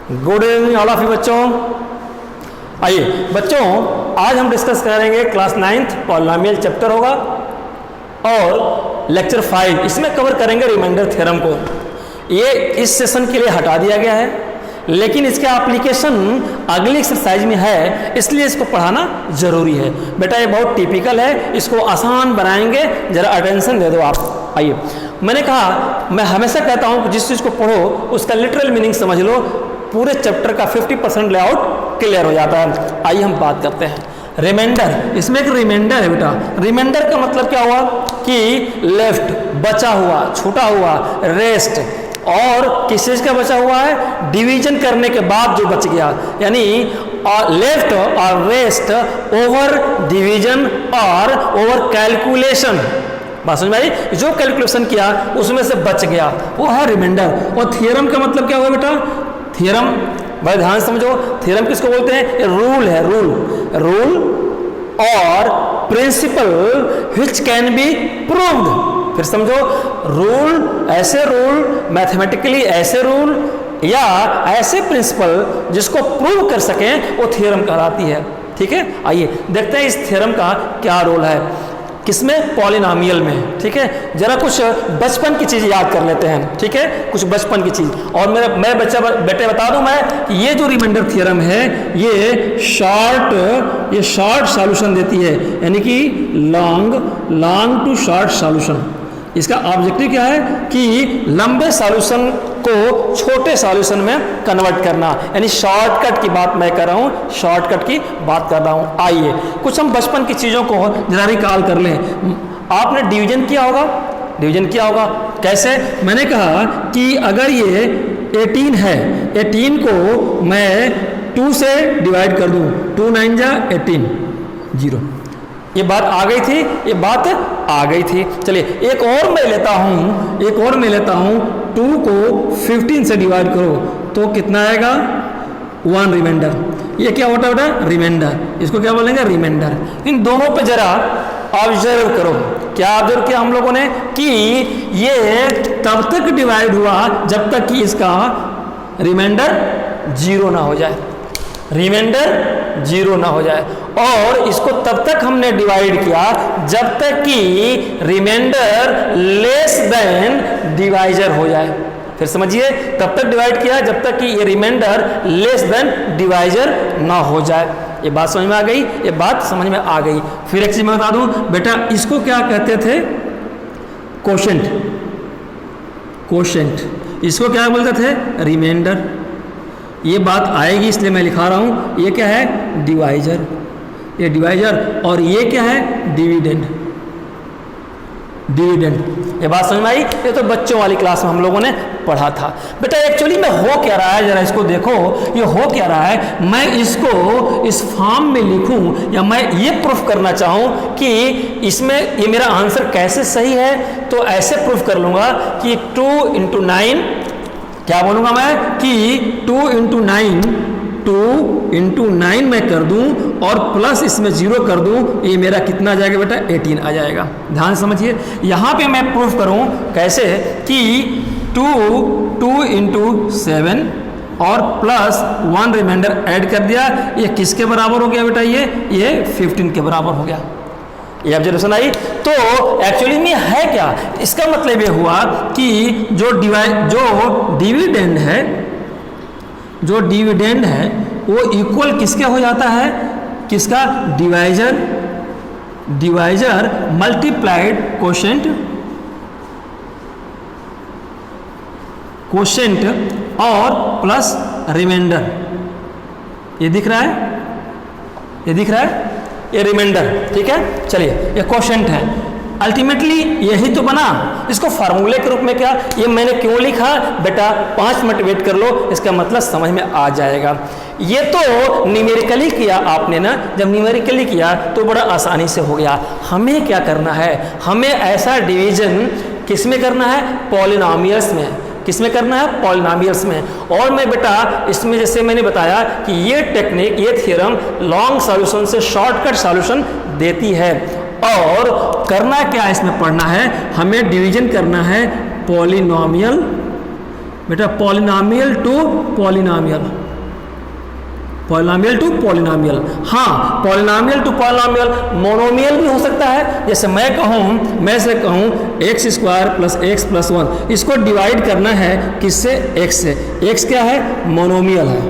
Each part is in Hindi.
Good evening all of you बच्चों। आइए बच्चों, आज हम डिस्कस करेंगे क्लास 9th पॉलिनोमियल चैप्टर होगा और लेक्चर 5 इसमें कवर करेंगे रिमाइंडर थ्योरम को। ये इस सेशन के लिए हटा दिया गया है, लेकिन इसका एप्लीकेशन अगली एक्सरसाइज में है, इसलिए इसको पढ़ाना जरूरी है। बेटा ये बहुत टिपिकल है, इसको आसान बनाएंगे, जरा अटेंशन दे दो आप। आइए, मैंने कहा मैं हमेशा कहता हूँ कि जिस चीज़ को पढ़ो उसका लिटरल मीनिंग समझ लो, पूरे चैप्टर का 50% लेआउट क्लियर हो जाता है। आइए हम बात करते हैं रिमाइंडर। इसमें एक रिमाइंडर है बेटा। रिमाइंडर का मतलब क्या हुआ कि लेफ्ट बचा हुआ, छूटा हुआ, रेस्ट, और किस चीज़ का बचा हुआ है, डिवीजन करने के बाद जो बच गया, यानी लेफ्ट और रेस्ट ओवर डिवीजन और ओवर कैलकुलेशन। बात समझ में आई? जो कैलकुलेशन किया उसमें से बच गया वो है रिमाइंडर। और थ्योरम का मतलब क्या हुआ बेटा? थ्योरम बड़े ध्यान से समझो, थ्योरम किसको बोलते हैं? रूल है, रूल और principle which can be proved. फिर समझो, रूल ऐसे रूल, मैथमेटिकली ऐसे रूल या ऐसे प्रिंसिपल जिसको प्रूव कर सकें, वो थ्योरम कहलाती है। ठीक है, आइए देखते हैं इस थ्योरम का क्या रोल है, किसमें? पॉलिनोमियल में। ठीक है, जरा कुछ बचपन की चीज़ याद कर लेते हैं। ठीक है, कुछ बचपन की चीज़। और मैं बेटे बता दूं मैं कि ये जो रिमाइंडर थ्योरम है ये शॉर्ट सॉल्यूशन देती है, यानी कि लॉन्ग टू शॉर्ट सॉल्यूशन। इसका ऑब्जेक्टिव क्या है कि लंबे सॉल्यूशन को छोटे सॉल्यूशन में कन्वर्ट करना, यानी शॉर्टकट की बात मैं कर रहा हूँ, शॉर्टकट की बात कर रहा हूँ। आइए कुछ हम बचपन की चीज़ों को जरा रिकॉल कर लें। आपने डिवीजन किया होगा। कैसे? मैंने कहा कि अगर ये 18 है, 18 को मैं 2 से डिवाइड कर दूँ, 2 9 जा 18, 0। ये बात आ गई थी। चलिए एक और मैं लेता हूँ, 2 को 15 से डिवाइड करो तो कितना आएगा? 1 रिमाइंडर। ये क्या होता है बेटा? रिमाइंडर। इसको क्या बोलेंगे? रिमाइंडर। इन दोनों पे जरा ऑब्जर्व करो। क्या ऑब्जर्व किया हम लोगों ने कि ये तब तक डिवाइड हुआ जब तक कि इसका रिमाइंडर 0 ना हो जाए, और इसको तब तक हमने डिवाइड किया जब तक कि रिमाइंडर लेस देन डिवाइजर हो जाए। फिर समझिए, तब तक डिवाइड किया जब तक कि ये रिमाइंडर लेस देन डिवाइजर ना हो जाए। ये बात समझ में आ गई? फिर एक चीज मैं बता दूं बेटा, इसको क्या कहते थे? कोशेंट। इसको क्या बोलते थे? रिमाइंडर। ये बात आएगी इसलिए मैं लिखा रहा हूं। ये क्या है? डिवाइजर। ये डिवाइजर। और ये क्या है? डिविडेंड। ये बात समझ में आई? ये तो बच्चों वाली क्लास में हम लोगों ने पढ़ा था। बेटा एक्चुअली में हो क्या रहा है, जरा इसको देखो। ये हो क्या रहा है, मैं इसको इस फॉर्म में लिखूं या मैं ये प्रूफ करना चाहूं कि इसमें ये मेरा आंसर कैसे सही है, तो ऐसे प्रूफ कर लूंगा कि 2 × 9, क्या बोलूंगा मैं कि 2 × 9 मैं कर दूं और प्लस इसमें 0 कर दूं, ये मेरा कितना आ जाएगा बेटा? 18 आ जाएगा। ध्यान समझिए, यहाँ पे मैं प्रूफ करूं कैसे कि 2 × 7 और प्लस 1 रिमाइंडर ऐड कर दिया, ये किसके बराबर हो गया बेटा? ये 15 के बराबर हो गया। ये ऑब्जर्वेशन आई? तो एक्चुअली में है क्या? इसका मतलब ये हुआ कि जो डिविडेंड है वो इक्वल किसके हो जाता है? किसका? डिवाइजर मल्टीप्लाइड कोशेंट और प्लस रिमाइंडर। ये दिख रहा है? ये रिमाइंडर। ठीक है, चलिए ये कोशेंट है। अल्टीमेटली यही तो बना। इसको फार्मूले के रूप में क्या, ये मैंने क्यों लिखा बेटा? 5 मिनट वेट कर लो, इसका मतलब समझ में आ जाएगा। ये तो न्यूमेरिकली किया आपने ना, जब न्यूमेरिकली किया तो बड़ा आसानी से हो गया। हमें क्या करना है? हमें ऐसा डिवीजन किस में करना है? पॉलिनोमियल्स में। किसमें करना है? पॉलिनोमियल्स में। और मैं बेटा इसमें जैसे मैंने बताया कि ये टेक्निक, ये थ्योरम लॉन्ग सॉल्यूशन से शॉर्टकट सॉल्यूशन देती है। और करना क्या इसमें पढ़ना है? हमें डिवीजन करना है पॉलिनोमियल बेटा polynomial to polynomial, polynomial to polynomial. हाँ, पॉलिनॉमियल टू पॉलिनॉमियल मोनोमियल भी हो सकता है। जैसे मैं से कहूँ x square plus x plus 1, इसको डिवाइड करना है किससे? एक्स से। एक्स क्या है? मोनोमियल है,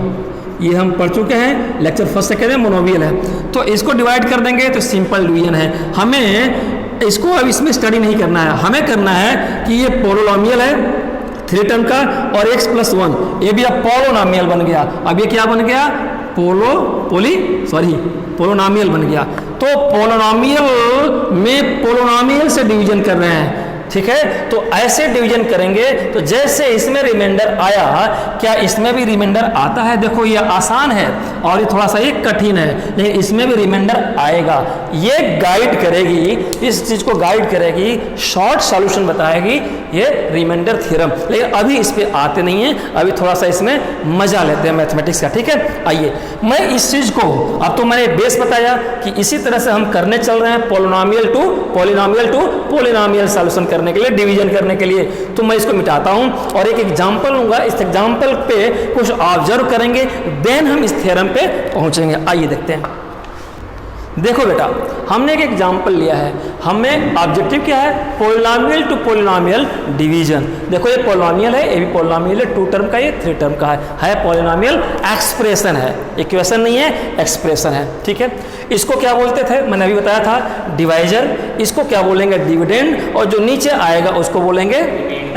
ये हम पढ़ चुके हैं लेक्चर फर्स्ट से, कहते हैं मोनोमियल है। तो इसको डिवाइड कर देंगे तो सिंपल डिवीजन है। हमें इसको अब इसमें स्टडी नहीं करना है, हमें करना है कि ये पोलिनॉमियल है 3 टर्म का और x प्लस 1, ये भी अब पोलोनॉमियल बन गया। अब ये क्या बन गया? पोलोनॉमियल बन गया। तो पोलोनॉमियल में पोलोनॉमियल से डिवीजन कर रहे हैं, ठीक है। तो ऐसे डिवीजन करेंगे तो जैसे इसमें रिमाइंडर आया, क्या इसमें भी रिमाइंडर आता है? देखो ये आसान है और ये थोड़ा सा ये कठिन है, लेकिन इसमें भी रिमाइंडर आएगा। ये गाइड करेगी, इस चीज को गाइड करेगी, शॉर्ट सॉल्यूशन बताएगी ये रिमाइंडर थ्योरम। लेकिन अभी इस पे आते नहीं है, अभी थोड़ा सा इसमें मजा लेते हैं मैथमेटिक्स का, ठीक है। आइए मैं इस चीज को, अब तो मैंने बेस बताया कि इसी तरह से हम करने चल रहे हैं पोलिनॉमियल टू पोलिनॉमियल सॉल्यूशन करने के लिए, डिवीजन करने के लिए। तो मैं इसको मिटाता हूं और एक एग्जांपल लूंगा, इस एग्जांपल पे कुछ ऑब्जर्व करेंगे, देन हम इस थ्योरम पे पहुंचेंगे। आइए देखते हैं। देखो बेटा, हमने एक एग्जांपल लिया है, हमें ऑब्जेक्टिव क्या है? Polynomial to polynomial division. देखो ये पोलिनॉमियल है, ये भी पोलिनॉमियल है, 2 टर्म का, ये 3 टर्म का है पोलिनॉमियल एक्सप्रेशन है, इक्वेशन नहीं है, एक्सप्रेशन है, ठीक है। इसको क्या बोलते थे? मैंने अभी बताया था डिवाइजर, इसको क्या बोलेंगे? डिविडेंड, और जो नीचे आएगा उसको बोलेंगे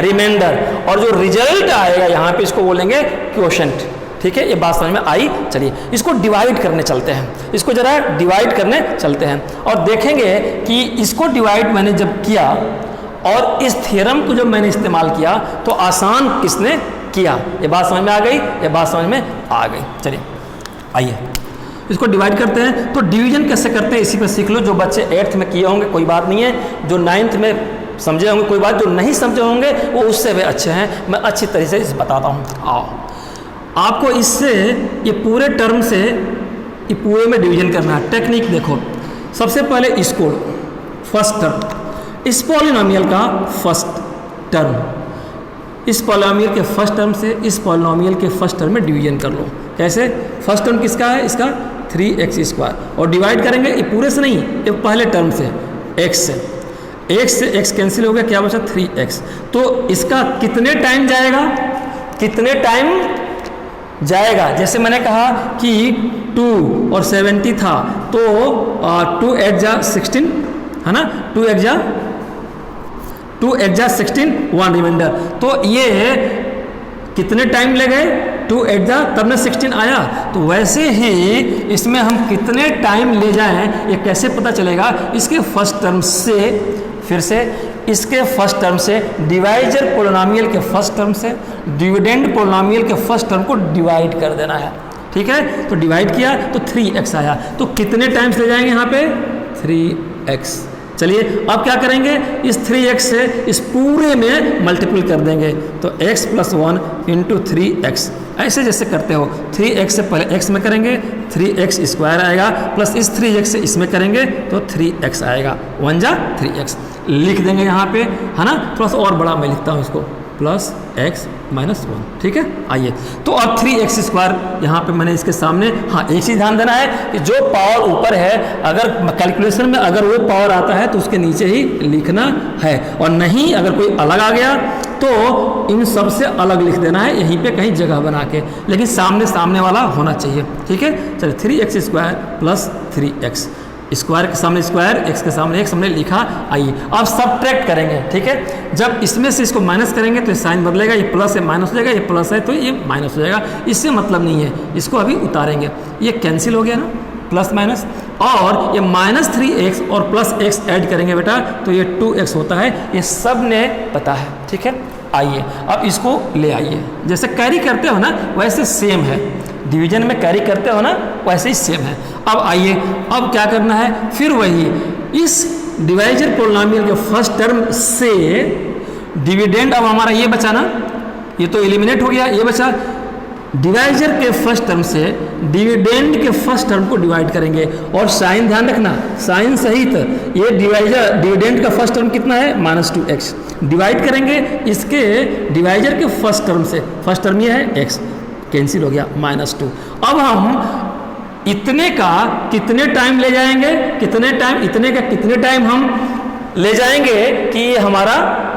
रिमाइंडर, और जो रिजल्ट आएगा यहाँ पे इसको बोलेंगे क्वोशेंट, ठीक है। ये बात समझ में आई? चलिए इसको डिवाइड करने चलते हैं, इसको जरा डिवाइड करने चलते हैं और देखेंगे कि इसको डिवाइड मैंने जब किया और इस थ्योरम को जब मैंने इस्तेमाल किया तो आसान किसने किया? ये बात समझ में आ गई? ये बात समझ में आ गई। चलिए आइए इसको डिवाइड करते हैं। तो डिवीजन कैसे करते हैं इसी पर सीख लो। जो बच्चे 8th में किए होंगे कोई बात नहीं है, जो 9th में समझे होंगे कोई बात, जो नहीं समझे होंगे वो उससे भी अच्छे हैं, मैं अच्छी तरह से इसे बताता हूँ। आओ, आपको इससे ये पूरे टर्म से ये पूरे में डिवीजन करना है। टेक्निक देखो, सबसे पहले इसको फर्स्ट टर्म, इस पॉलिनॉमियल का फर्स्ट टर्म, इस पॉलिनॉमियल के फर्स्ट टर्म से इस पॉलिनॉमियल के फर्स्ट टर्म में डिवीजन कर लो। कैसे? फर्स्ट टर्म किसका है? इसका 3x², और डिवाइड करेंगे ये पूरे से नहीं, ये पहले टर्म से x से x कैंसिल हो गया, क्या बचा? 3x। तो इसका कितने टाइम जाएगा? कितने टाइम जाएगा? जैसे मैंने कहा कि 2 और 70 था, तो 2 8 जा 16 है ना, 2 8 जा 16, 1 रिमाइंडर। तो ये कितने टाइम लगे? 2 8 जा, तब ना 16 आया। तो वैसे ही इसमें हम कितने टाइम ले जाएं ये कैसे पता चलेगा? इसके फर्स्ट टर्म से, फिर से इसके फर्स्ट टर्म से, डिवाइजर पोलिनॉमियल के फर्स्ट टर्म से डिविडेंड पोलिनॉमियल के फर्स्ट टर्म को डिवाइड कर देना है, ठीक है। तो डिवाइड किया तो 3x आया। तो कितने टाइम्स ले जाएंगे यहाँ पे? 3x। चलिए अब क्या करेंगे? इस 3x से इस पूरे में मल्टीपल कर देंगे, तो x + 1 × 3x, ऐसे जैसे करते हो। 3x से पहले x में करेंगे, 3x² आएगा, प्लस इस 3x से इसमें करेंगे तो 3x आएगा, 1 जा 3x लिख देंगे यहाँ पे, है ना। थोड़ा सा और बड़ा मैं लिखता हूँ इसको, +x - 1, ठीक है। आइए, तो अब 3x² यहाँ पे मैंने इसके सामने, हाँ एक चीज़ ध्यान देना है कि जो पावर ऊपर है, अगर कैलकुलेशन में अगर वो पावर आता है तो उसके नीचे ही लिखना है, और नहीं अगर कोई अलग आ गया तो इन सब से अलग लिख देना है यहीं पे कहीं जगह बना के, लेकिन सामने वाला होना चाहिए, ठीक है। चलिए 3x² + 3x, स्क्वायर के सामने स्क्वायर, x के सामने x हमने लिखा। आइए अब सब्ट्रैक्ट करेंगे, ठीक है। जब इसमें से इसको माइनस करेंगे तो साइन बदलेगा, ये प्लस है माइनस हो जाएगा, ये प्लस है तो ये माइनस हो जाएगा, इससे मतलब नहीं है, इसको अभी उतारेंगे। ये कैंसिल हो गया ना, प्लस माइनस, और ये -3x और +x ऐड करेंगे बेटा तो ये 2x होता है, ये सब ने पता है, ठीक है। आइए अब इसको ले आइए, जैसे कैरी करते हो ना वैसे सेम है, डिवीजन में कैरी करते हो ना वैसे ही सेम है। अब आइए, अब क्या करना है? फिर वही इस डिवाइजर पोलिनॉमियल के फर्स्ट टर्म से डिविडेंड, अब हमारा ये बचा ना, ये तो एलिमिनेट हो गया, ये बचा डिवाइजर के फर्स्ट टर्म से डिविडेंड के फर्स्ट टर्म को डिवाइड करेंगे, और साइन ध्यान रखना, साइन सहित ये डिविडेंड का फर्स्ट टर्म कितना है -2x, डिवाइड करेंगे इसके डिवाइजर के फर्स्ट टर्म से, फर्स्ट टर्म ये है x, कैंसिल हो गया -2। अब हम इतने का कितने टाइम ले जाएंगे, कितने टाइम, इतने का कितने टाइम हम ले जाएंगे कि ये हमारा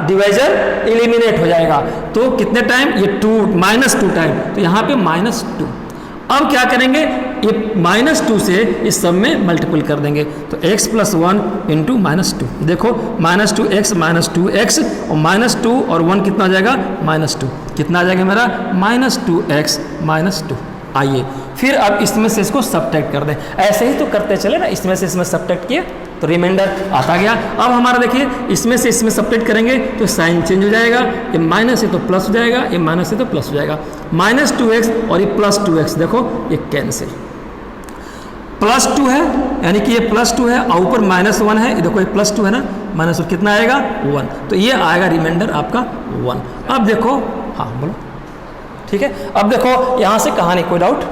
डिवाइजर एलिमिनेट हो जाएगा। तो कितने टाइम, ये -2 टाइम, तो यहाँ पे -2। अब क्या करेंगे, ये -2 से इस सब में मल्टीपल कर देंगे, तो x + 1 × -2, देखो -2x -2x और -2 और 1 कितना आ जाएगा -2, कितना आ जाएगा मेरा -2x -2। आइए फिर अब इसमें से इसको सब्ट्रैक्ट कर दें, ऐसे ही तो करते चले ना, इसमें से इसमें सब्ट्रैक्ट किए तो रिमाइंडर आता गया। अब हमारा देखिए इसमें से इसमें सब्ट्रैक्ट करेंगे तो साइन चेंज हो जाएगा, ये माइनस है तो प्लस हो जाएगा, ये माइनस है तो प्लस हो जाएगा, -2x और ये +2x, देखो ये कैंसिल, +2 है यानी कि ये +2 है और ऊपर -1 है, ये देखो ये +2 है ना, -1 कितना आएगा 1, तो ये आएगा रिमाइंडर आपका 1। अब देखो, हाँ बोलो, ठीक है, अब देखो यहाँ से कहानी, कोई डाउट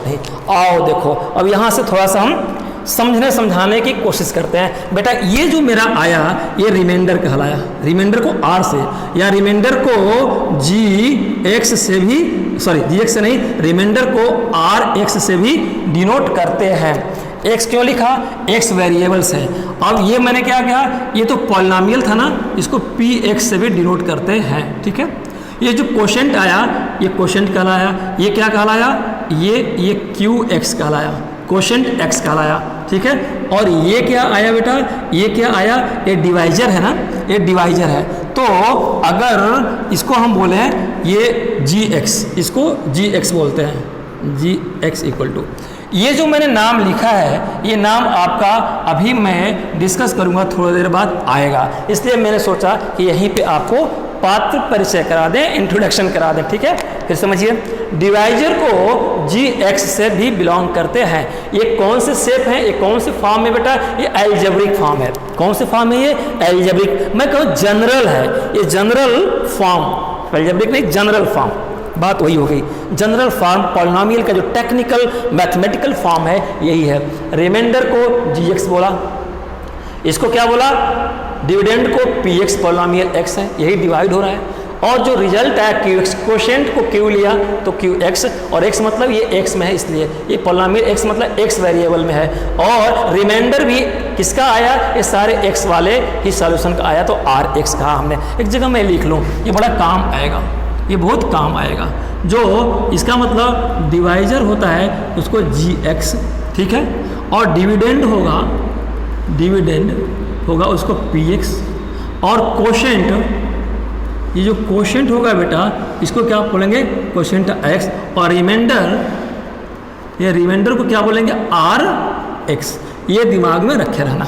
नहीं। आओ देखो अब यहाँ से थोड़ा सा हम समझाने की कोशिश करते हैं। बेटा ये जो मेरा आया ये रिमाइंडर कहलाया, रिमाइंडर को r से या रिमाइंडर को gx से भी, सॉरी gx से नहीं, रिमाइंडर को rx से भी डिनोट करते हैं। x क्यों लिखा, x वेरिएबल्स है। अब ये मैंने क्या किया, ये तो पॉलिनोमियल था ना, इसको px से भी डिनोट करते हैं, ठीक है। ये जो क्वोशेंट आया ये क्वोशेंट कहलाया, ये क्या कहलाया, ये qx कहलाया, क्वोशेंट x कहलाया, ठीक है। और ये क्या आया बेटा, ये क्या आया, ये डिवाइजर है ना, ये डिवाइजर है। तो अगर इसको हम बोले ये gx, इसको gx बोलते हैं, gx = ये जो मैंने नाम लिखा है, ये नाम आपका अभी मैं डिस्कस करूंगा, थोड़ी देर बाद आएगा, इसलिए मैंने सोचा कि यहीं पे आपको पात्र परिचय करा दें, इंट्रोडक्शन करा दें, ठीक है। फिर समझिए, डिवाइजर को gx से भी बिलोंग करते हैं। ये कौन से शेप है, ये कौन से फॉर्म है बेटा, ये एल्जेब्रिक फॉर्म है। कौन से फॉर्म है ये, एल्जेब्रिक, मैं कहूँ जनरल है, ये जनरल फॉर्म, एल्जेब्रिक नहीं जनरल फॉर्म, बात वही हो गई। जनरल फॉर्म पॉलिनोमियल का जो टेक्निकल मैथमेटिकल फॉर्म है यही है। रिमाइंडर को gx बोला, इसको क्या बोला, डिविडेंड को px, पॉलिनोमियल x है, यही डिवाइड हो रहा है। और जो रिजल्ट है qx, क्वोशेंट को q लिया तो qx, और x मतलब ये x में है, इसलिए ये पॉलिनोमियल x मतलब x वेरिएबल में है। और रिमाइंडर भी किसका आया, ये सारे x वाले ही सॉल्यूशन का आया, तो rx कहा हमने। एक जगह मैं लिख लूँ, ये बड़ा काम आएगा, ये बहुत काम आएगा। जो इसका मतलब डिवाइजर होता है उसको gx, ठीक है, और डिविडेंड होगा उसको px, और क्वोशेंट, ये जो क्वोशेंट होगा बेटा इसको क्या बोलेंगे, क्वोशेंट x, और रिमाइंडर को क्या बोलेंगे, rx। ये दिमाग में रखे रहना,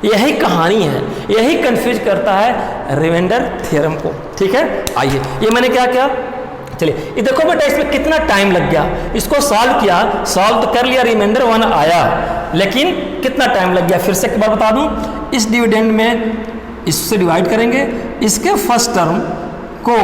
यही कहानी है, यही कंफ्यूज करता है रिमाइंडर थ्योरम को, ठीक है। आइए ये मैंने क्या किया, चलिए ये देखो बेटा इसमें कितना टाइम लग गया, इसको सॉल्व किया, सॉल्व तो कर लिया, रिमाइंडर 1 आया, लेकिन कितना टाइम लग गया। फिर से एक बार बता दूं, इस डिविडेंड में इससे डिवाइड करेंगे, इसके फर्स्ट टर्म को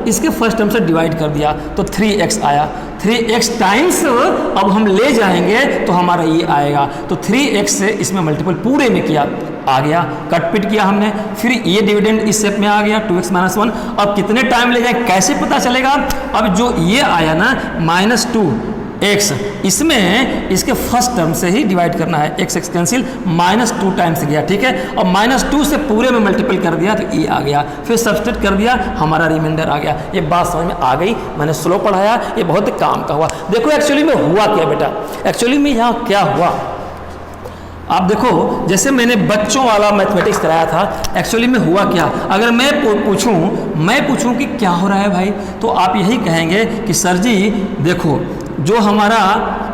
इसके फर्स्ट टर्म से डिवाइड कर दिया तो 3x आया, 3x टाइम्स अब हम ले जाएंगे तो हमारा ये आएगा, तो 3x से इसमें मल्टीपल पूरे में किया, आ गया, कट पिट किया हमने, फिर ये डिविडेंड इस शेप में आ गया 2x - 1। अब कितने टाइम ले जाए कैसे पता चलेगा, अब जो ये आया ना -2x, इसमें इसके फर्स्ट टर्म से ही डिवाइड करना है, x कैंसिल, -2 टाइम्स गया, ठीक है। अब -2 से पूरे में मल्टीपल कर दिया तो ये आ गया, फिर सब्सट्रैक्ट कर दिया, हमारा रिमाइंडर आ गया। ये बात समझ में आ गई, मैंने स्लो पढ़ाया, ये बहुत काम का हुआ। देखो एक्चुअली में हुआ क्या बेटा, एक्चुअली में यहाँ क्या हुआ, आप देखो जैसे मैंने बच्चों वाला मैथमेटिक्स कराया था, एक्चुअली में हुआ क्या, अगर मैं पूछूं कि क्या हो रहा है भाई, तो आप यही कहेंगे कि सर जी देखो जो हमारा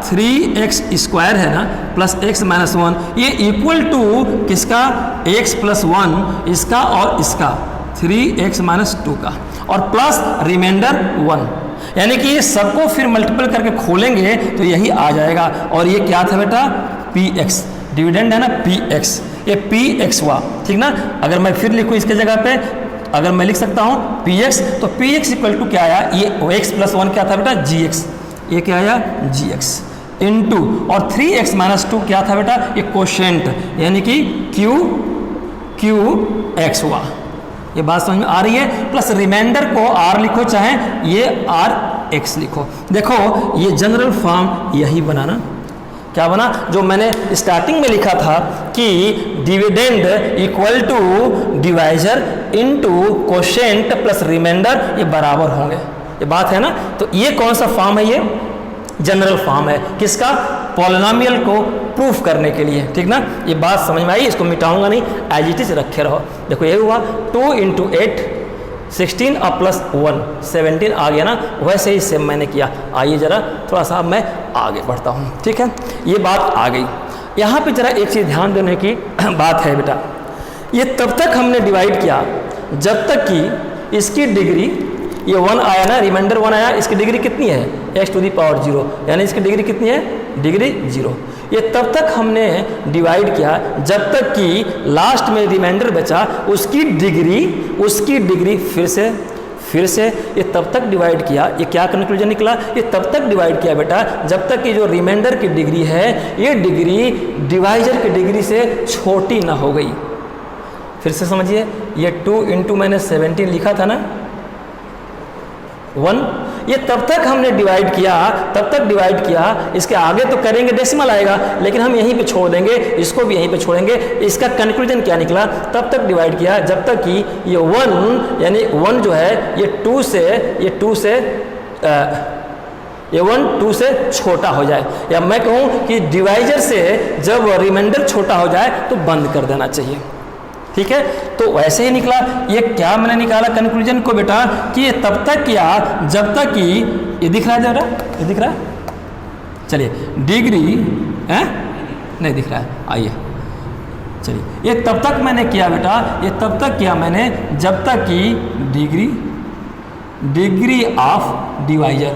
3x² है ना प्लस x - 1, ये इक्वल टू किसका, x + 1 इसका और इसका 3x - 2 का, और प्लस रिमाइंडर 1, यानी कि ये सबको फिर मल्टीपल करके खोलेंगे तो यही आ जाएगा। और ये क्या था बेटा, px, डिविडेंड है ना px, ये px हुआ, ठीक ना। अगर मैं फिर लिखूँ इसके जगह पे अगर मैं लिख सकता हूँ पी एक्स, तो पी एक्स इक्वल टू क्या आया, ये एक्स प्लस 1 क्या था बेटा, जी एक्स, ये क्या आया जी एक्स इंटू, और 3x माइनस 2 क्या था बेटा, ये कोशेंट, यानी कि क्यू एक्स हुआ। ये बात समझ में आ रही है। प्लस रिमाइंडर को r लिखो, चाहे ये r x लिखो। देखो ये जनरल फॉर्म यही बना ना, क्या बना, जो मैंने स्टार्टिंग में लिखा था कि dividend equal to divisor into quotient plus remainder, ये बराबर होंगे, ये बात है ना। तो ये कौन सा फॉर्म है, ये जनरल फॉर्म है, किसका, पॉलिनोमियल को प्रूफ करने के लिए, ठीक ना। ये बात समझ में आई, इसको मिटाऊंगा नहीं, एज इट इज रखे रहो। देखो ये हुआ 2 इंटू 8 16 और प्लस 1 17 आ गया ना, वैसे ही सेम मैंने किया। आइए जरा थोड़ा सा मैं आगे बढ़ता हूँ, ठीक है। ये बात आ गई। यहाँ पे जरा एक चीज़ ध्यान देने की बात है बेटा, ये तब तक हमने डिवाइड किया जब तक कि इसकी डिग्री, ये 1 आया ना, रिमाइंडर 1 आया, इसकी डिग्री कितनी है, x टू दी पावर 0, यानी इसकी डिग्री कितनी है, डिग्री 0। ये तब तक हमने डिवाइड किया जब तक कि लास्ट में रिमाइंडर बचा, उसकी डिग्री फिर से ये तब तक डिवाइड किया। ये क्या कंक्लूजन निकला, ये तब तक डिवाइड किया बेटा जब तक कि जो रिमाइंडर की डिग्री है, ये डिग्री डिवाइजर की डिग्री से छोटी ना हो गई। फिर से समझिए, ये 2 इंटू मैंने 17 लिखा था ना 1, ये तब तक हमने डिवाइड किया, इसके आगे तो करेंगे डेसिमल आएगा, लेकिन हम यहीं पे छोड़ देंगे, इसको भी यहीं पे छोड़ेंगे। इसका कंक्लूजन क्या निकला, तब तक डिवाइड किया जब तक कि ये 1, यानी 1 जो है ये 2 से छोटा हो जाए, या मैं कहूँ कि डिवाइजर से जब रिमाइंडर छोटा हो जाए तो बंद कर देना चाहिए, ठीक है। तो वैसे ही निकला। ये क्या मैंने निकाला कंक्लूजन को बेटा, कि ये तब तक किया जब तक कि, ये दिख रहा है जरा, ये दिख रहा है, चलिए डिग्री है, नहीं दिख रहा है, आइए चलिए, ये तब तक मैंने किया बेटा, ये तब तक किया मैंने जब तक कि degree of divisor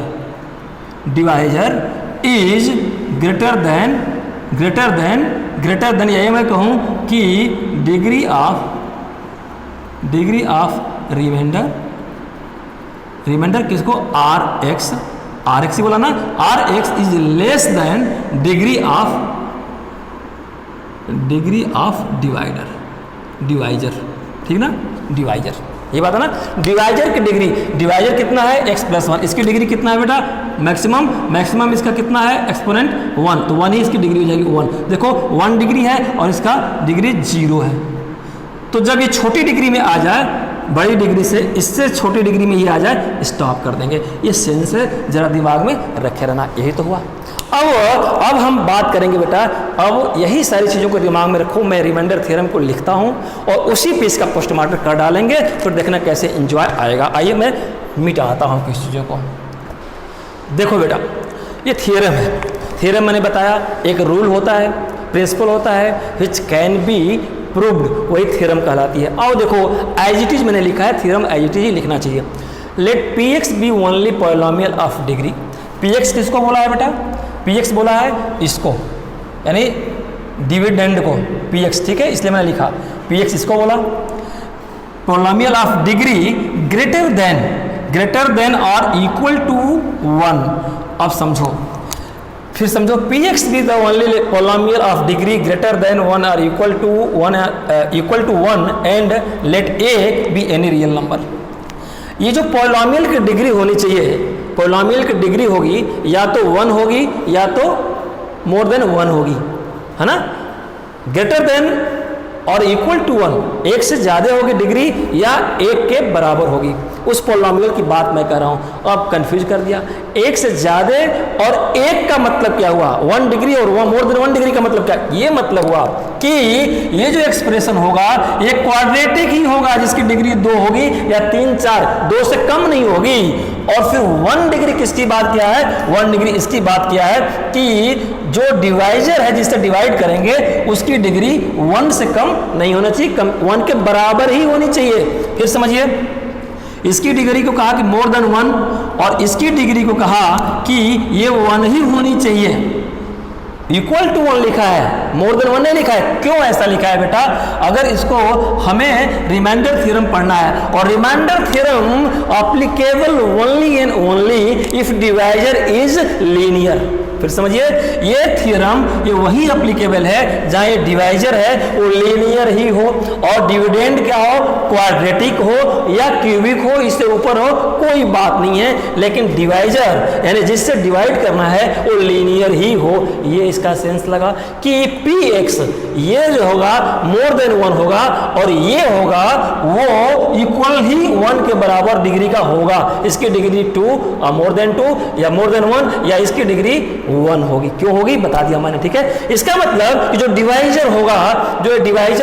is greater than, यही मैं कहूँ कि डिग्री ऑफ रिमाइंडर किसको, आर एक्स ही बोला ना, r x is less than degree of divisor, ठीक ना, डिवाइजर, ये बात है ना। डिवाइजर की डिवाइजर कितना है, x प्लस 1, इसकी डिग्री कितना है बेटा, मैक्सिमम इसका कितना है, एक्सपोनेंट 1, तो 1 ही इसकी डिग्री हो जाएगी 1। देखो 1 डिग्री है और इसका डिग्री 0 है, तो जब ये छोटी डिग्री में आ जाए, बड़ी डिग्री से इससे छोटी डिग्री में ये आ जाए, स्टॉप कर देंगे। ये सेंस जरा दिमाग में रखे रहना, यही तो हुआ। अब हम बात करेंगे बेटा, अब यही सारी चीज़ों को दिमाग में रखो, मैं रिमाइंडर थ्योरम को लिखता हूँ और उसी पे इसका पोस्टमार्टम कर डालेंगे, फिर देखना कैसे एंजॉय आएगा। आइए मैं मिटाता हूँ कुछ चीज़ों को। देखो बेटा, ये थ्योरम है, थ्योरम मैंने बताया एक रूल होता है, प्रिंसिपल होता है, विच कैन बी प्रूव्ड, वही थ्योरम कहलाती है। और देखो एज इट इज मैंने लिखा है, थ्योरम एज इट इज ही लिखना चाहिए। Let p x be only polynomial of degree. P x किसको बोला है बेटा, पी एक्स बोला है इसको, यानी डिविडेंड को, पी एक्स, ठीक है, इसलिए मैंने लिखा पी एक्स इसको बोला। Polynomial of degree greater than और इक्वल टू 1। अब समझो, फिर समझो, p x be the only polynomial of degree greater than 1 और equal to 1 and let A B any real number. ये जो पॉलिनोमियल की डिग्री होनी चाहिए, पॉलिनोमियल की डिग्री होगी या तो 1 होगी या तो मोर देन 1 होगी, है ना, ग्रेटर देन और इक्वल टू 1, एक से ज़्यादा होगी डिग्री या एक के बराबर होगी, उस पॉलिनोमियल की बात मैं कर रहा हूँ। अब कंफ्यूज कर दिया, एक से ज़्यादा और एक का मतलब क्या हुआ, 1 डिग्री और मोर देन 1 डिग्री का मतलब क्या, ये मतलब हुआ कि ये जो एक्सप्रेशन होगा ये क्वाड्रेटिक ही होगा, जिसकी डिग्री 2 होगी या 3 4, 2 से कम नहीं होगी। और फिर 1 डिग्री किसकी बात किया है, 1 डिग्री इसकी बात किया है कि जो डिवाइजर है जिससे डिवाइड करेंगे उसकी डिग्री 1 से कम नहीं होना चाहिए, 1 के बराबर ही होनी चाहिए। फिर समझिए, इसकी डिग्री को कहा कि मोर देन 1 और इसकी डिग्री को कहा कि ये 1 ही होनी चाहिए। इक्वल टू 1 लिखा है, मोर देन 1 नहीं लिखा है। क्यों ऐसा लिखा है बेटा? अगर इसको हमें रिमाइंडर थ्योरम पढ़ना है, और remainder theorem applicable only and only if divisor is linear. फिर समझिए, ये थ्योरम ये वही एप्लीकेबल है जहां ये डिवाइजर है वो लीनियर ही हो, और डिविडेंड क्या हो, क्वाड्रेटिक हो या क्यूबिक हो, इससे ऊपर हो, कोई बात नहीं है, लेकिन डिवाइजर यानी जिससे डिवाइड करना है वो लीनियर ही हो। ये इसका सेंस लगा कि px ये जो होगा मोर देन 1 होगा, और ये होगा वो इक्वल ही 1 के बराबर डिग्री का होगा। इसकी डिग्री 2 मोर देन 2 या मोर देन 1 या इसकी डिग्री 1 होगी। क्यों होगी बता दिया मैंने, ठीक है। इसका मतलब कि जो डिवाइजर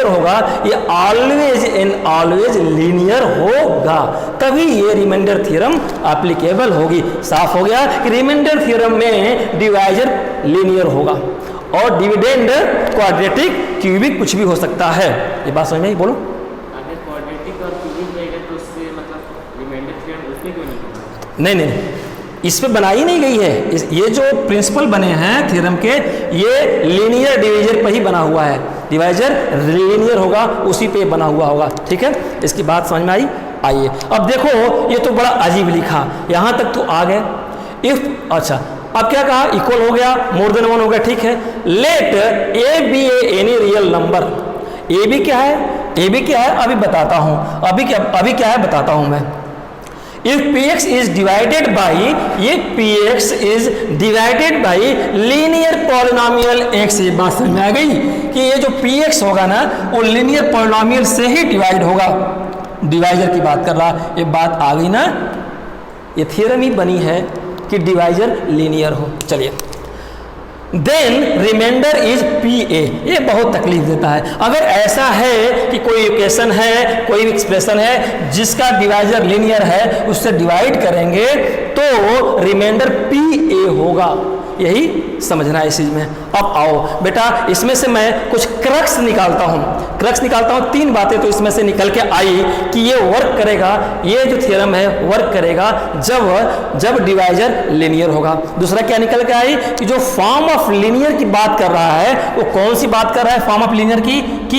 होगा ये ऑलवेज एंड ऑलवेज लीनियर होगा, तभी ये रिमाइंडर थ्योरम एप्लीकेबल होगी। साफ हो गया कि रिमाइंडर थ्योरम में डिवाइजर लीनियर होगा और डिविडेंड क्वाड्रेटिक क्यूबिक कुछ भी हो सकता है। ये बात समझ में आई? बोलो। अगर क्वाड्रेटिक और क्यूबिक रहेगा तो उससे मतलब रिमाइंडर थ्योरम उसमें क्यों नहीं? नहीं, इस पे बनाई नहीं गई है। ये जो प्रिंसिपल बने हैं थ्योरम के, ये लीनियर डिवीजर पर ही बना हुआ है। डिवाइजर लीनियर होगा, उसी पे बना हुआ होगा, ठीक है। इसकी बात समझ में आई? आइए अब देखो, ये तो बड़ा अजीब लिखा, यहाँ तक तो आ गए। इफ अच्छा, अब क्या कहा? इक्वल हो गया, मोर देन 1 हो गया, ठीक है। Let A B any real number. A B क्या है? ए बी क्या है अभी बताता हूँ। अभी क्या है बताता हूँ मैं। If px is divided by, ये px is divided by linear polynomial x। ये बात समझ में आ गई कि ये जो px होगा ना वो linear polynomial से ही डिवाइड होगा। डिवाइजर की बात कर रहा, ये बात आ गई ना। ये थ्योरम ही बनी है कि डिवाइजर लीनियर हो। चलिए, then remainder is P A. ये बहुत तकलीफ देता है। अगर ऐसा है कि कोई इक्वेशन है, कोई एक्सप्रेशन है जिसका डिवाइजर लीनियर है, उससे डिवाइड करेंगे तो रिमाइंडर पी ए होगा। यही समझना है इस चीज में। अब आओ बेटा, इसमें से मैं कुछ क्रक्स निकालता हूँ। 3 बातें तो इसमें से निकल के आई कि ये वर्क करेगा, ये जो थ्योरम है वर्क करेगा जब डिवाइजर लीनियर होगा। दूसरा क्या निकल के आई कि जो फॉर्म ऑफ लीनियर की बात कर रहा है वो कौन सी बात कर रहा है फॉर्म ऑफ लीनियर की, कि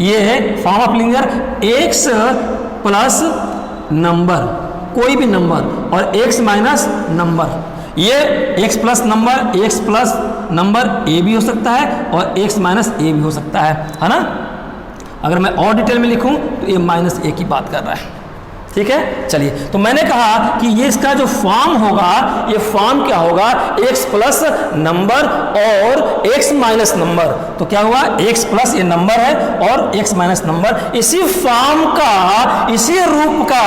ये है form of linear x plus number, कोई भी नंबर, और x माइनस नंबर। ये x प्लस नंबर a भी हो सकता है और x माइनस a भी हो सकता है ना। अगर मैं और डिटेल में लिखूं तो ये माइनस a की बात कर रहा है, ठीक है। चलिए, तो मैंने कहा कि ये इसका जो फॉर्म होगा, ये फॉर्म क्या होगा? x प्लस नंबर और x माइनस नंबर। तो क्या हुआ? x प्लस ये नंबर है और x माइनस नंबर। इसी फॉर्म का, इसी रूप का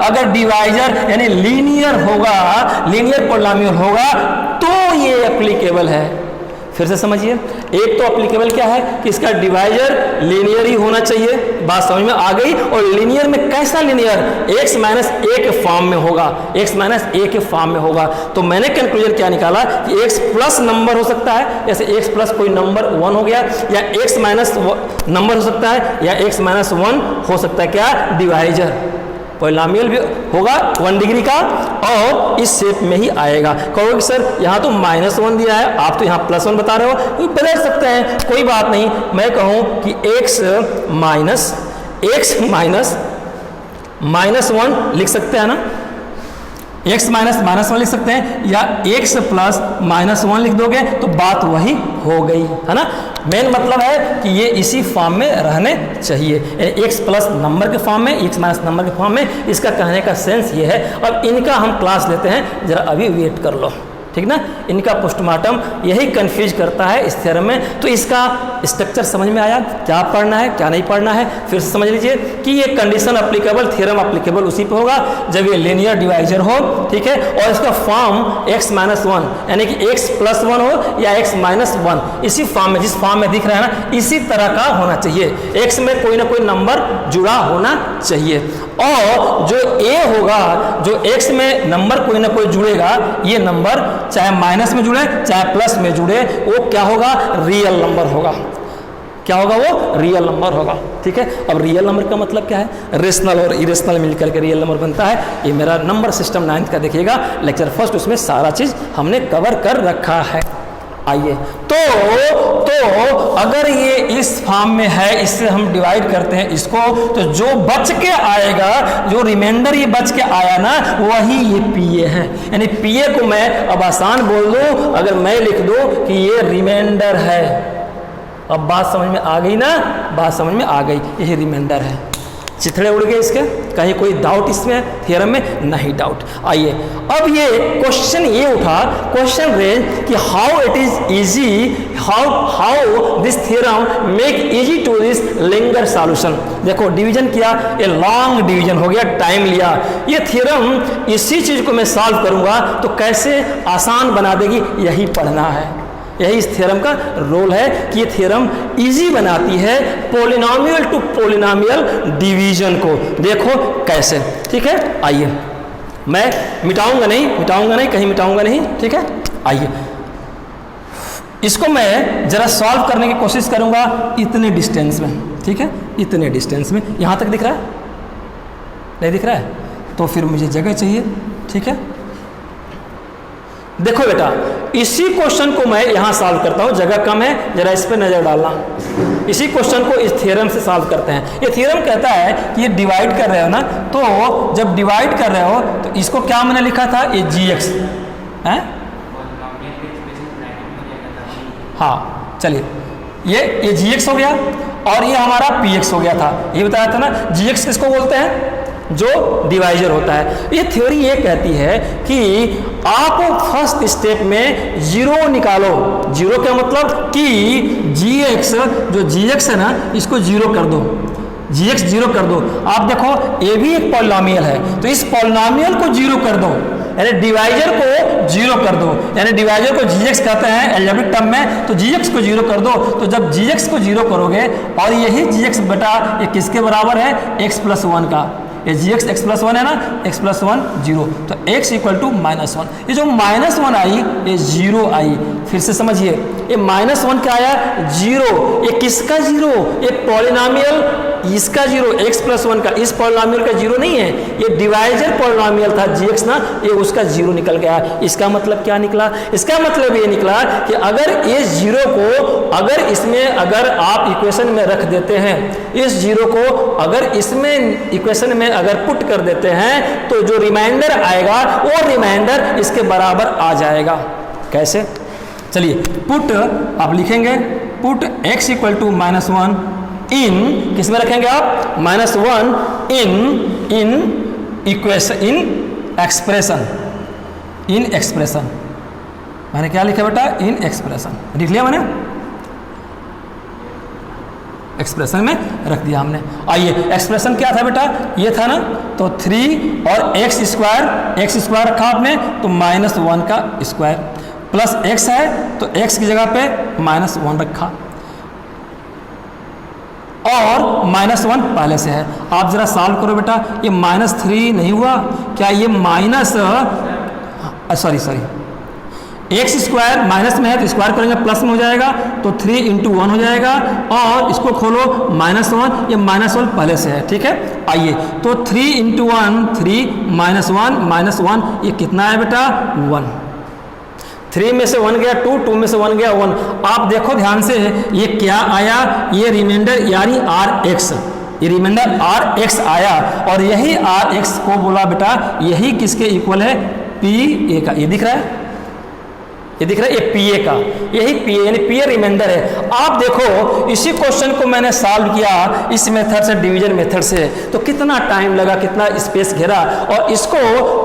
अगर डिवाइजर यानी लीनियर होगा, लीनियर पॉलिनोमियल होगा, तो ये एप्लीकेबल है। फिर से समझिए, एक तो एप्लीकेबल क्या है कि इसका डिवाइजर लीनियर ही होना चाहिए। बात समझ में आ गई। और लीनियर में कैसा लीनियर? x माइनस a के फॉर्म में होगा, x माइनस a के फॉर्म में होगा। तो मैंने कंक्लूजन क्या निकाला कि x प्लस नंबर हो सकता है, जैसे x प्लस कोई नंबर 1 हो गया, या x माइनस नंबर हो सकता है, या x माइनस 1 हो सकता है। क्या? डिवाइजर पॉलिनोमियल भी होगा 1 डिग्री का और इस शेप में ही आएगा। कहोगे सर यहाँ तो -1 दिया है, आप तो यहाँ +1 बता रहे हो, तो बदल सकते हैं, कोई बात नहीं। मैं कहूँ कि x माइनस 1 लिख सकते हैं ना, x माइनस 1 लिख सकते हैं, या x प्लस -1 लिख दोगे तो बात वही हो गई, है ना। मेन मतलब है कि ये इसी फॉर्म में रहने चाहिए, x प्लस नंबर के फॉर्म में, x माइनस नंबर के फॉर्म में। इसका कहने का सेंस ये है। अब इनका हम क्लास लेते हैं, जरा अभी वेट कर लो, ठीक ना। इनका पोस्टमार्टम यही कंफ्यूज करता है इस थ्योरम में। तो इसका स्ट्रक्चर समझ में आया, क्या पढ़ना है क्या नहीं पढ़ना है। फिर से समझ लीजिए कि ये कंडीशन अप्लीकेबल, थ्योरम अप्लीकेबल उसी पे होगा जब ये लीनियर डिवाइजर हो, ठीक है। और इसका फॉर्म x माइनस 1 यानी कि x प्लस 1 हो या x माइनस 1, इसी फॉर्म में, जिस फॉर्म में दिख रहा है ना, इसी तरह का होना चाहिए। x में कोई ना कोई नंबर जुड़ा होना चाहिए, और जो a होगा, जो x में नंबर कोई ना कोई जुड़ेगा, ये नंबर चाहे माइनस में जुड़े चाहे प्लस में जुड़े, वो क्या होगा? रियल नंबर होगा। क्या होगा? वो रियल नंबर होगा, ठीक है। अब रियल नंबर का मतलब क्या है? रेशनल और इरेशनल मिलकर के रियल नंबर बनता है। ये मेरा नंबर सिस्टम 9th का देखिएगा, लेक्चर 1, उसमें सारा चीज हमने कवर कर रखा है, आइए तो अगर ये इस फॉर्म में है, इससे हम डिवाइड करते हैं इसको, तो जो बच के आएगा, जो रिमाइंडर ये बच के आया ना, वही ये पीए है। यानी पीए को मैं अब आसान बोल दूं, अगर मैं लिख दूं कि ये रिमाइंडर है। अब बात समझ में आ गई ना, बात समझ में आ गई, यही रिमाइंडर है। चिथड़े उड़ गए इसके, कहीं कोई डाउट इसमें थ्योरम में? नहीं डाउट। आइए अब ये क्वेश्चन ये उठा, क्वेश्चन रेज कि how it is easy, how this theorem make easy to this linger solution. देखो डिवीजन किया, ये लॉन्ग डिवीजन हो गया, टाइम लिया। ये थ्योरम इसी चीज को मैं सॉल्व करूंगा तो कैसे आसान बना देगी, यही पढ़ना है। यही इस थ्योरम का रोल है कि ये थ्योरम इजी बनाती है पॉलिनोमियल टू पॉलिनोमियल डिवीजन को। देखो कैसे, ठीक है। आइए मैं मिटाऊंगा नहीं, कहीं मिटाऊंगा नहीं, ठीक है। आइए इसको मैं जरा सॉल्व करने की कोशिश करूंगा इतने डिस्टेंस में, ठीक है, इतने डिस्टेंस में। यहां तक दिख रहा है? नहीं दिख रहा है? तो फिर मुझे जगह चाहिए, ठीक है। देखो बेटा, इसी क्वेश्चन को मैं यहां सॉल्व करता हूं, जगह कम है, जरा इस पे नजर डालना। इसी क्वेश्चन को इस थ्योरम से सॉल्व करते हैं। ये थ्योरम कहता है कि ये डिवाइड कर रहे हो ना, तो जब डिवाइड कर रहे हो तो इसको क्या मैंने लिखा था, ये gx है। हाँ चलिए, ये gx हो गया और ये हमारा px हो गया था। ये बताया था ना, gx किसको बोलते हैं, जो डिवाइजर होता है। ये थ्योरी ये कहती है कि आप फर्स्ट स्टेप में जीरो निकालो। जीरो क्या मतलब कि gx, जो gx है ना, इसको जीरो कर दो, gx जीरो कर दो। आप देखो ये भी एक पॉलिनोमियल है, तो इस पॉलिनोमियल को जीरो कर दो, यानी डिवाइजर को जीरो कर दो। यानी डिवाइजर को gx कहते हैं अलजेब्रिक टर्म में, तो gx को जीरो कर दो। तो जब gx को जीरो करोगे, और यही gx बेटा ये किसके बराबर है, x प्लस 1 का। ये gx x प्लस 1 है ना, x प्लस 1 जीरो, तो x इक्वल टू -1। ये जो -1 आई, ये जीरो आई। फिर से समझिए, ये -1 क्या आया, जीरो। ये किसका जीरो, ये पॉलिनोमियल इसका जीरो, x प्लस 1 का, इस पॉलिनोमियल का जीरो नहीं है, ये डिवाइजर पॉलिनोमियल था gx ना, ये उसका जीरो निकल गया। इसका मतलब क्या निकला, इसका मतलब ये निकला कि अगर इस जीरो को, अगर इसमें अगर आप इक्वेशन में रख देते हैं, इस जीरो को अगर इसमें इक्वेशन में अगर पुट कर देते हैं, तो जो रिमाइंडर आएगा वो रिमाइंडर इसके बराबर आ जाएगा। कैसे, चलिए पुट आप लिखेंगे, पुट x इक्वल टू -1 इन, किस में रखेंगे आप, -1 इन इक्वेशन, इन एक्सप्रेशन। मैंने क्या लिखा बेटा, इन एक्सप्रेशन, लिख लिया मैंने, एक्सप्रेशन में रख दिया हमने। आइए एक्सप्रेशन क्या था बेटा, ये था ना, तो 3 और x स्क्वायर रखा आपने, तो -1 का स्क्वायर प्लस x है, तो x की जगह पे -1 रखा, और -1 पहले से है। आप जरा सॉल्व करो बेटा, ये -3 नहीं हुआ क्या, ये सॉरी एक्स स्क्वायर माइनस में है तो स्क्वायर करेंगे प्लस में हो जाएगा, तो 3 × 1 हो जाएगा, और इसको खोलो -1, ये -1 पहले से है, ठीक है। आइए तो 3 × 1 3 -1 ये कितना है बेटा, 1। 3 में से 1 गया 2, 2 में से 1 गया 1। आप देखो ध्यान से, ये क्या आया, ये रिमाइंडर यानी Rx, ये रिमाइंडर Rx आया, और यही Rx को बोला बेटा, यही किसके इक्वल है, Pa का। ये दिख रहा है, ये दिख रहा है, ये Pa का, यही Pa यानी Pa रिमाइंडर है। आप देखो इसी क्वेश्चन को मैंने सॉल्व किया इस मेथड से, डिवीजन मेथड से, तो कितना टाइम लगा, कितना स्पेस घेरा, और इसको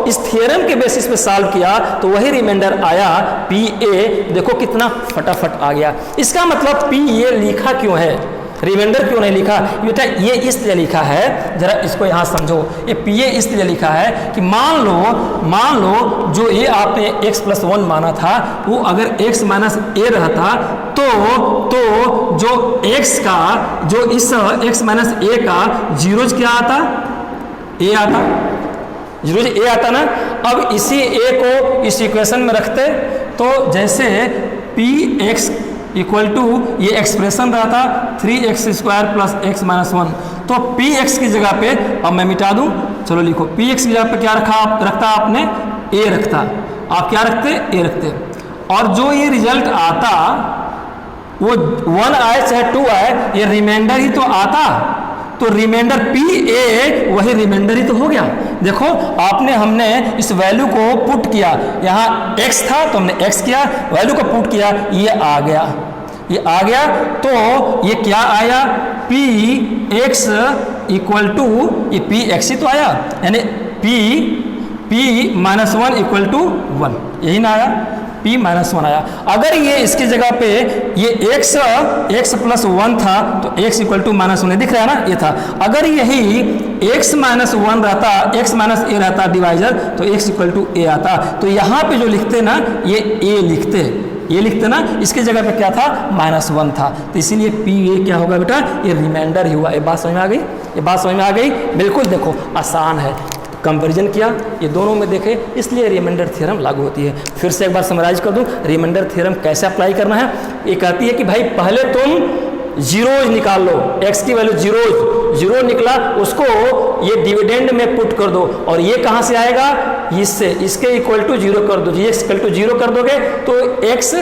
इस थ्योरम के बेसिस पे सॉल्व किया, तो वही रिमाइंडर आया Pa। देखो कितना फटाफट आ गया। इसका मतलब Pa लिखा क्यों है, रिमाइंडर क्यों नहीं लिखा बेटा, ये इसलिए लिखा है, जरा इसको यहाँ समझो, ये Pa इसलिए लिखा है कि मान लो जो ये आपने x प्लस 1 माना था, वो अगर x माइनस a रहता, तो जो x का, जो इस x माइनस a का जीरोज क्या आता, a आता, जीरोज a आता ना। अब इसी a को इस इक्वेशन में रखते, तो जैसे px इक्वल टू ये एक्सप्रेशन रहा था 3x² प्लस x माइनस 1, तो px की जगह पे, अब मैं मिटा दूं, चलो लिखो, px की जगह पे क्या रखता आपने, a रखता, आप क्या रखते, a रखते। और जो ये रिजल्ट आता वो 1 आए चाहे 2 आए, ये रिमाइंडर ही तो आता, तो रिमाइंडर पी ए वही रिमाइंडर ही तो हो गया। देखो हमने इस वैल्यू को पुट किया, यहाँ x था तो हमने x किया, वैल्यू को पुट किया, ये आ गया, तो ये क्या आया, पी एक्स इक्वल टू, ये पी एक्स ही तो आया, यानी पी माइनस 1 इक्वल टू 1, यही ना आया, p माइनस 1 आया। अगर ये इसकी जगह पे ये x प्लस 1 था तो x इक्वल टू माइनस 1 दिख रहा है ना, ये था। अगर यही x माइनस 1 रहता, x माइनस ए रहता डिवाइजर, तो x इक्वल टू ए आता। तो यहाँ पे जो लिखते ना, ये a लिखते ना, इसके जगह पे क्या था, माइनस 1 था, तो इसीलिए पी ए क्या होगा बेटा, ये रिमाइंडर ही हुआ। ये बात समझ में आ गई, बिल्कुल देखो आसान है। कंपैरिजन किया, ये दोनों में देखे, इसलिए रिमाइंडर थ्योरम लागू होती है। फिर से एक बार समराइज कर दूं, रिमाइंडर थ्योरम कैसे अप्लाई करना है। ये कहती है कि भाई पहले तुम जीरोज निकाल लो, x की वैल्यू जीरो निकला, उसको ये डिविडेंड में पुट कर दो, और ये कहाँ से आएगा, इससे, इसके इक्वल टू 0 कर दो, x इक्वल टू 0 कर दोगे तो x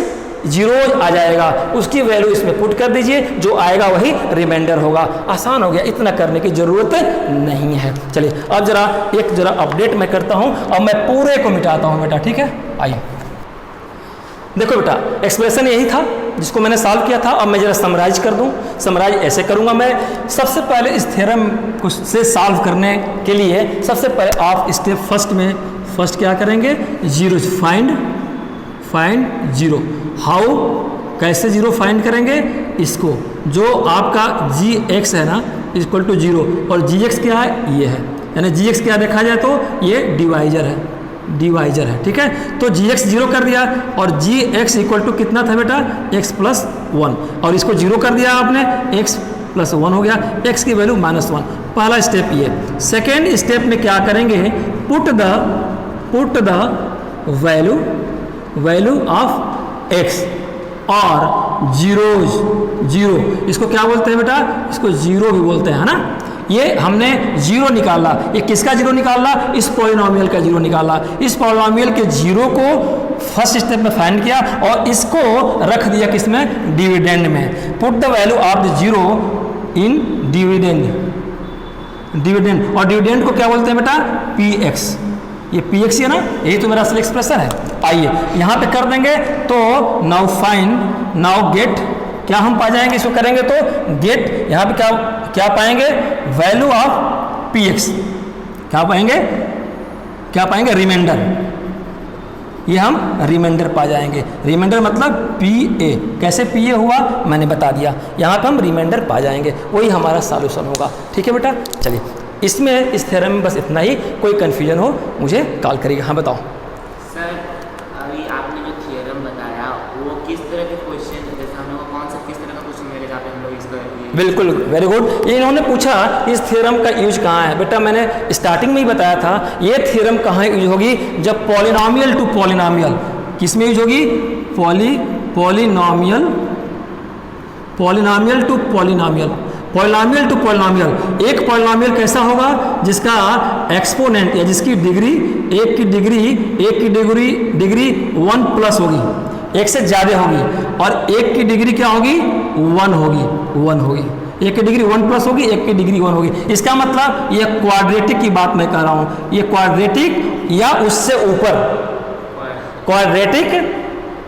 जीरोज आ जाएगा, उसकी वैल्यू इसमें पुट कर दीजिए, जो आएगा वही रिमाइंडर होगा। आसान हो गया, इतना करने की जरूरत नहीं है। चलिए अब जरा अपडेट मैं करता हूं, अब मैं पूरे को मिटाता हूं बेटा, ठीक है। आइए देखो बेटा, एक्सप्रेशन यही था जिसको मैंने सॉल्व किया था। अब मैं जरा समराइज कर दूं। समराइज ऐसे करूंगा मैं, सबसे पहले इस थ्योरम को से सॉल्व करने के लिए सबसे पहले आप स्टेप फर्स्ट क्या करेंगे, जीरो फाइंड जीरो। हाउ, कैसे जीरो फाइंड करेंगे, इसको जो आपका जी एक्स है ना इक्वल टू 0, और जी एक्स क्या है, ये है, यानी जी एक्स क्या देखा जाए तो ये डिवाइजर है, ठीक है। तो जी एक्स 0 कर दिया, और जी एक्स इक्वल टू कितना था बेटा, x प्लस 1, और इसको 0 कर दिया आपने, x प्लस 1 हो गया, x की वैल्यू माइनस 1। पहला स्टेप ये। सेकेंड स्टेप में क्या करेंगे, put the value of x और जीरो, इसको क्या बोलते हैं बेटा, इसको जीरो भी बोलते हैं, है ना। ये हमने जीरो निकाला, ये किसका जीरो निकाला, इस पॉलिनोमियल का जीरो निकाला। इस पॉलिनोमियल के जीरो को फर्स्ट स्टेप में फाइंड किया, और इसको रख दिया किसमें, डिविडेंड में। Put the value of the zero in dividend, और डिविडेंड को क्या बोलते हैं बेटा, पी एक्स। ये पी एक्स है ना, यही तो मेरा असल एक्सप्रेशन है। आइए यहाँ पे कर देंगे, तो नाउ गेट, क्या हम पा जाएंगे, इसको करेंगे तो गेट, यहाँ पे क्या पाएंगे, वैल्यू ऑफ पी एक्स, क्या पाएंगे रिमाइंडर, ये हम रिमाइंडर पा जाएंगे। रिमाइंडर मतलब पी ए, कैसे पी ए हुआ मैंने बता दिया, यहाँ पे हम रिमाइंडर पा जाएंगे, वही हमारा सॉल्यूशन होगा। ठीक है बेटा, चलिए इसमें इस थ्योरम में बस इतना ही, कोई कन्फ्यूजन हो मुझे कॉल करिएगा। हाँ बताओ सर, अभी आपने जो थ्योरम बताया वो किस तरह के क्वेश्चन, जैसे हम लोग कौन सा किस तरह का क्वेश्चन मिलेगा हम लोग इसका, बिल्कुल वेरी गुड। ये इन्होंने पूछा इस थ्योरम का यूज कहाँ है। बेटा मैंने स्टार्टिंग में ही बताया था, ये थ्योरम कहाँ यूज होगी, जब पॉलिनोमियल टू पॉलिनोमियल, किस में यूज होगी, पॉलिनोमियल टू पॉलिनोमियल। एक पॉलिनोमियल कैसा होगा, जिसका एक्सपोनेंट या जिसकी डिग्री एक की डिग्री 1 प्लस होगी, एक से ज़्यादा होगी, और एक की डिग्री क्या होगी, 1 होगी। एक की डिग्री 1 प्लस होगी, एक की डिग्री 1 होगी। इसका मतलब ये क्वाड्रेटिक की बात मैं कर रहा हूँ, ये क्वाड्रेटिक या उससे ऊपर क्वाड्रेटिक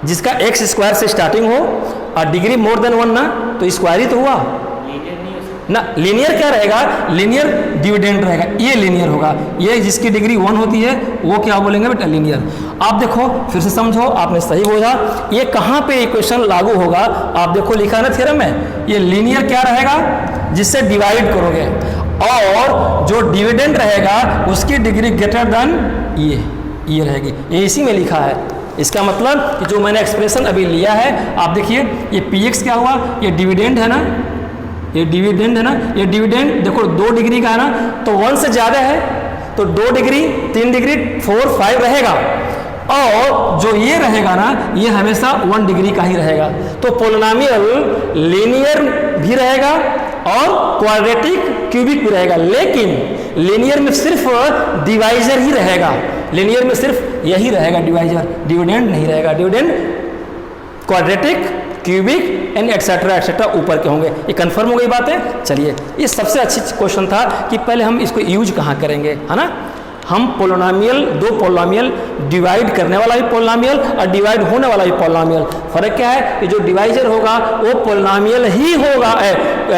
जिसका एक्स स्क्वायर से स्टार्टिंग हो और डिग्री मोर देन 1 ना, तो स्क्वायर ही तो हुआ ना। लीनियर क्या रहेगा, लीनियर डिविडेंड रहेगा, ये लीनियर होगा। ये जिसकी डिग्री 1 होती है वो क्या बोलेंगे बेटा, लीनियर। आप देखो फिर से समझो, आपने सही बोला। ये कहाँ पे इक्वेशन लागू होगा, आप देखो लिखा है ना थ्योरम में, ये लीनियर क्या रहेगा, जिससे डिवाइड करोगे, और जो डिविडेंड रहेगा उसकी डिग्री ग्रेटर देन ये रहेगी। ये इसी में लिखा है। इसका मतलब कि जो मैंने एक्सप्रेशन अभी लिया है, आप देखिए ये पी एक्स क्या हुआ, ये डिविडेंड है ना, ये डिविडेंड देखो 2 डिग्री का है ना, तो 1 से ज़्यादा है तो 2 डिग्री 3 डिग्री 4 5 रहेगा, और जो ये रहेगा ना, ये हमेशा 1 डिग्री का ही रहेगा। तो पॉलिनोमियल लीनियर भी रहेगा और क्वाड्रेटिक क्यूबिक भी रहेगा, लेकिन लीनियर में सिर्फ डिवाइजर ही रहेगा, लीनियर में सिर्फ यही रहेगा डिवाइजर, डिविडेंड नहीं रहेगा। Dividend quadratic, cubic and etcetera etcetera ऊपर के होंगे। ये कंफर्म हो गई बातें। चलिए, ये सबसे अच्छी क्वेश्चन था कि पहले हम इसको यूज कहाँ करेंगे, है ना। हम पोलिनोमियल, दो पोलिनोमियल, डिवाइड करने वाला भी पोलिनोमियल और डिवाइड होने वाला भी पोलिनोमियल, फर्क क्या है कि जो डिवाइजर होगा वो पोलिनोमियल ही होगा,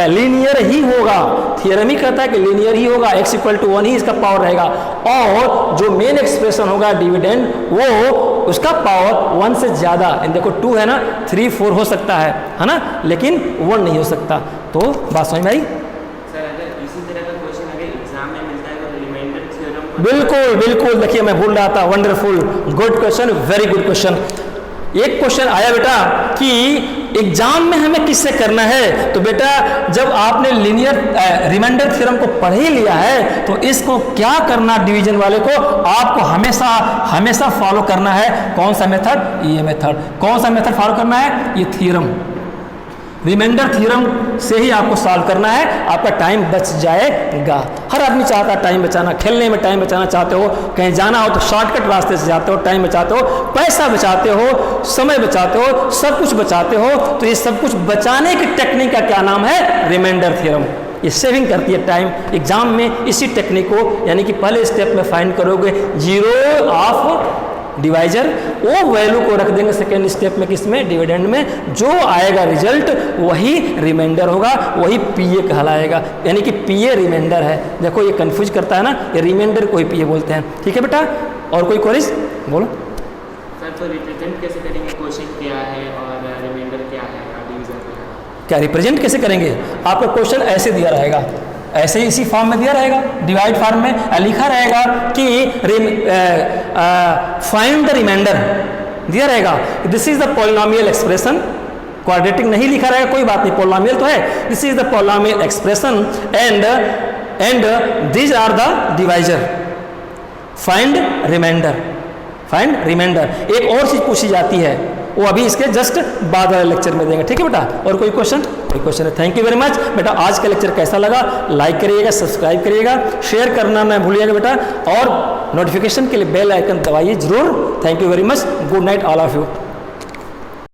लीनियर ही होगा। थियरम ही कहता है कि लीनियर ही होगा, x इक्वल टू 1 ही इसका पावर रहेगा, और जो मेन एक्सप्रेशन होगा डिविडेंड, वो उसका पावर 1 से ज़्यादा, देखो 2 है ना, 3 4 हो सकता है ना, लेकिन 1 नहीं हो सकता। तो बात समझ में आई? बिल्कुल बिल्कुल, देखिए मैं भूल रहा था, wonderful, good question, very good question. एक क्वेश्चन आया बेटा कि एग्जाम में हमें किससे करना है, तो बेटा जब आपने लीनियर रिमाइंडर थ्योरम को पढ़ ही लिया है तो इसको क्या करना, डिवीजन वाले को आपको हमेशा हमेशा फॉलो करना है। कौन सा मेथड? ये मेथड। कौन सा मेथड फॉलो करना है? ये थ्योरम, रिमाइंडर थ्योरम से ही आपको सॉल्व करना है, आपका टाइम बच जाएगा। हर आदमी चाहता है टाइम बचाना, खेलने में टाइम बचाना चाहते हो, कहीं जाना हो तो शॉर्टकट रास्ते से जाते हो, टाइम बचाते हो, पैसा बचाते हो, समय बचाते हो, सब कुछ बचाते हो। तो ये सब कुछ बचाने की टेक्निक का क्या नाम है? Remainder theorem. ये सेविंग करती है टाइम। एग्जाम में इसी टेक्निक को, यानी कि पहले स्टेप में फाइंड करोगे जीरो ऑफ डिवाइजर, वो वैल्यू को रख देंगे सेकेंड स्टेप में, किसमें? डिविडेंड में। जो आएगा रिजल्ट वही रिमाइंडर होगा, वही पीए कहलाएगा, यानी कि पीए रिमाइंडर है। देखो ये कंफ्यूज करता है ना, ये रिमाइंडर को ही पीए बोलते हैं। ठीक है बेटा, और कोई क्वेरीज? बोलो सर। तो रिप्रेजेंट कैसे करेंगे? क्वेश्चन क्या है और रिमाइंडर क्या है, डिवीजन क्या है? क्या रिप्रेजेंट कैसे करेंगे? आपका क्वेश्चन ऐसे दिया रहेगा, ऐसे ही इसी फॉर्म में दिया रहेगा, डिवाइड फॉर्म में लिखा रहेगा कि फाइंड द रिमाइंडर दिया रहेगा, this is the polynomial expression. Quadratic नहीं लिखा रहेगा, कोई बात नहीं, पॉलिनोमियल तो है। This is the polynomial expression and these are the divisor, find remainder, find remainder. एक और चीज पूछी जाती है, वो अभी इसके जस्ट बाद वाले लेक्चर में देंगे। ठीक है बेटा, और कोई क्वेश्चन? कोई क्वेश्चन है? थैंक यू वेरी मच बेटा। आज का लेक्चर कैसा लगा? लाइक करिएगा, सब्सक्राइब करिएगा, शेयर करना ना भूलिएगा बेटा, और नोटिफिकेशन के लिए बेल आइकन दबाइए जरूर। Thank you very much, good night all of you.